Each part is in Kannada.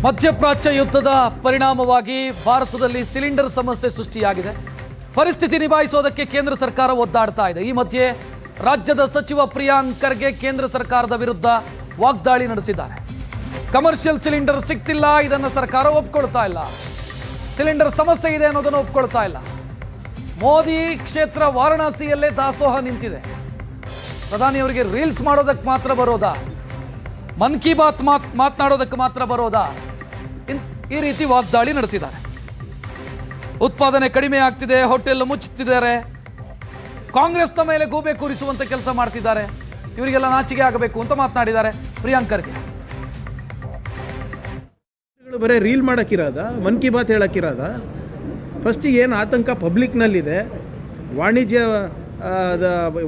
ಮಧ್ಯಪ್ರಾಚ್ಯ ಯುದ್ಧದ ಪರಿಣಾಮವಾಗಿ ಭಾರತದಲ್ಲಿ ಸಿಲಿಂಡರ್ ಸಮಸ್ಯೆ ಸೃಷ್ಟಿಯಾಗಿದೆ. ಪರಿಸ್ಥಿತಿ ನಿಭಾಯಿಸೋದಕ್ಕೆ ಕೇಂದ್ರ ಸರ್ಕಾರ ಒದ್ದಾಡ್ತಾ ಇದೆ. ಈ ಮಧ್ಯೆ ರಾಜ್ಯದ ಸಚಿವ ಪ್ರಿಯಾಂಕ್ ಖರ್ಗೆ ಕೇಂದ್ರ ಸರ್ಕಾರದ ವಿರುದ್ಧ ವಾಗ್ದಾಳಿ ನಡೆಸಿದ್ದಾರೆ. ಕಮರ್ಷಿಯಲ್ ಸಿಲಿಂಡರ್ ಸಿಗ್ತಿಲ್ಲ, ಇದನ್ನು ಸರ್ಕಾರ ಒಪ್ಕೊಳ್ತಾ ಇಲ್ಲ. ಸಿಲಿಂಡರ್ ಸಮಸ್ಯೆ ಇದೆ ಅನ್ನೋದನ್ನು ಒಪ್ಕೊಳ್ತಾ ಇಲ್ಲ. ಮೋದಿ ಕ್ಷೇತ್ರ ವಾರಣಾಸಿಯಲ್ಲೇ ದಾಸೋಹ ನಿಂತಿದೆ. ಪ್ರಧಾನಿಯವರಿಗೆ ರೀಲ್ಸ್ ಮಾಡೋದಕ್ಕೆ ಮಾತ್ರ ಬರೋದಾ, ಮನ್ ಕಿ ಬಾತ್ ಮಾತನಾಡೋದಕ್ಕೆ ಮಾತ್ರ ಬರೋದಾ, ಈ ರೀತಿ ವಾಗ್ದಾಳಿ ನಡೆಸಿದ್ದಾರೆ. ಉತ್ಪಾದನೆ ಕಡಿಮೆ ಆಗ್ತಿದೆ, ಹೋಟೆಲ್ ಮುಚ್ಚುತ್ತಿದ್ದಾರೆ, ಕಾಂಗ್ರೆಸ್ನ ಮೇಲೆ ಗೂಬೆ ಕೂರಿಸುವಂತ ಕೆಲಸ ಮಾಡ್ತಿದ್ದಾರೆ, ಇವರಿಗೆಲ್ಲ ನಾಚಿಕೆ ಆಗಬೇಕು ಅಂತ ಮಾತನಾಡಿದ್ದಾರೆ ಪ್ರಿಯಾಂಕ್ ಖರ್ಗೆ. ಬರೀ ರೀಲ್ ಮಾಡೋಕ್ಕಿರೋದ, ಮನ್ ಕಿ ಬಾತ್ ಹೇಳೋಕ್ಕಿರೋದ? ಫಸ್ಟಿಗೆ ಏನು ಆತಂಕ ಪಬ್ಲಿಕ್ನಲ್ಲಿದೆ, ವಾಣಿಜ್ಯ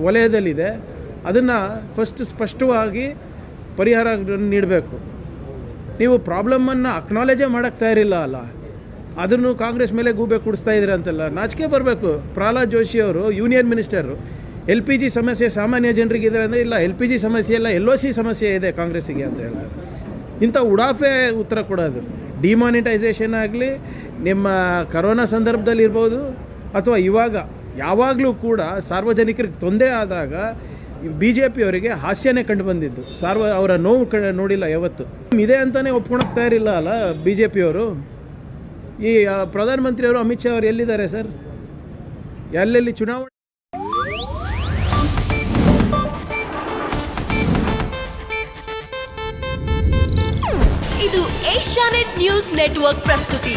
ವಲಯದಲ್ಲಿದೆ, ಅದನ್ನು ಫಸ್ಟ್ ಸ್ಪಷ್ಟವಾಗಿ ಪರಿಹಾರ ನೀಡಬೇಕು. ನೀವು ಪ್ರಾಬ್ಲಮನ್ನು ಅಕ್ನಾಲೇಜೇ ಮಾಡೋಕ್ಕೆ ತಯಾರಿಲ್ಲ ಅಲ್ಲ, ಅದನ್ನು ಕಾಂಗ್ರೆಸ್ ಮೇಲೆ ಗೂಬೆ ಕೂಡಿಸ್ತಾ ಇದ್ದೀರ ಅಂತೆಲ್ಲ ನಾಚಿಕೆ ಬರಬೇಕು. ಪ್ರಹ್ಲಾದ್ ಜೋಶಿ ಅವರು ಯೂನಿಯನ್ ಮಿನಿಸ್ಟರು, LPG ಸಮಸ್ಯೆ ಸಾಮಾನ್ಯ ಜನರಿಗೆ ಇದೆ ಅಂದರೆ ಇಲ್ಲ, LPG ಸಮಸ್ಯೆ ಇಲ್ಲ, LOC ಸಮಸ್ಯೆ ಇದೆ ಕಾಂಗ್ರೆಸ್ಸಿಗೆ ಅಂತ ಹೇಳ್ತಾರೆ. ಇಂಥ ಉಡಾಫೆ ಉತ್ತರ ಕೊಡೋದು. ಡಿಮಾನಿಟೈಸೇಷನ್ ಆಗಲಿ, ನಿಮ್ಮ ಕರೋನಾ ಸಂದರ್ಭದಲ್ಲಿ ಇರ್ಬೋದು, ಅಥವಾ ಇವಾಗ ಯಾವಾಗಲೂ ಕೂಡ ಸಾರ್ವಜನಿಕರಿಗೆ ತೊಂದರೆ ಆದಾಗ BJP ಅವರಿಗೆ ಹಾಸ್ಯನೇ ಕಂಡು ಬಂದಿದ್ದು. ಅವರ ನೋವು ನೋಡಿಲ್ಲ ಯಾವತ್ತು. ಇದೆ ಅಂತಲೇ ಒಪ್ಕೊಳಕ್ಕೆ ತಯಾರಿಲ್ಲ ಅಲ್ಲ BJP ಅವರು. ಈ ಪ್ರಧಾನಮಂತ್ರಿಯವರು ಅಮಿತ್ ಶಾ ಅವರು ಎಲ್ಲಿದ್ದಾರೆ ಸರ್? ಎಲ್ಲೆಲ್ಲಿ ಚುನಾವಣೆ. ಇದು ಏಷ್ಯಾನೆಟ್ ನ್ಯೂಸ್ ನೆಟ್ವರ್ಕ್ ಪ್ರಸ್ತುತಿ.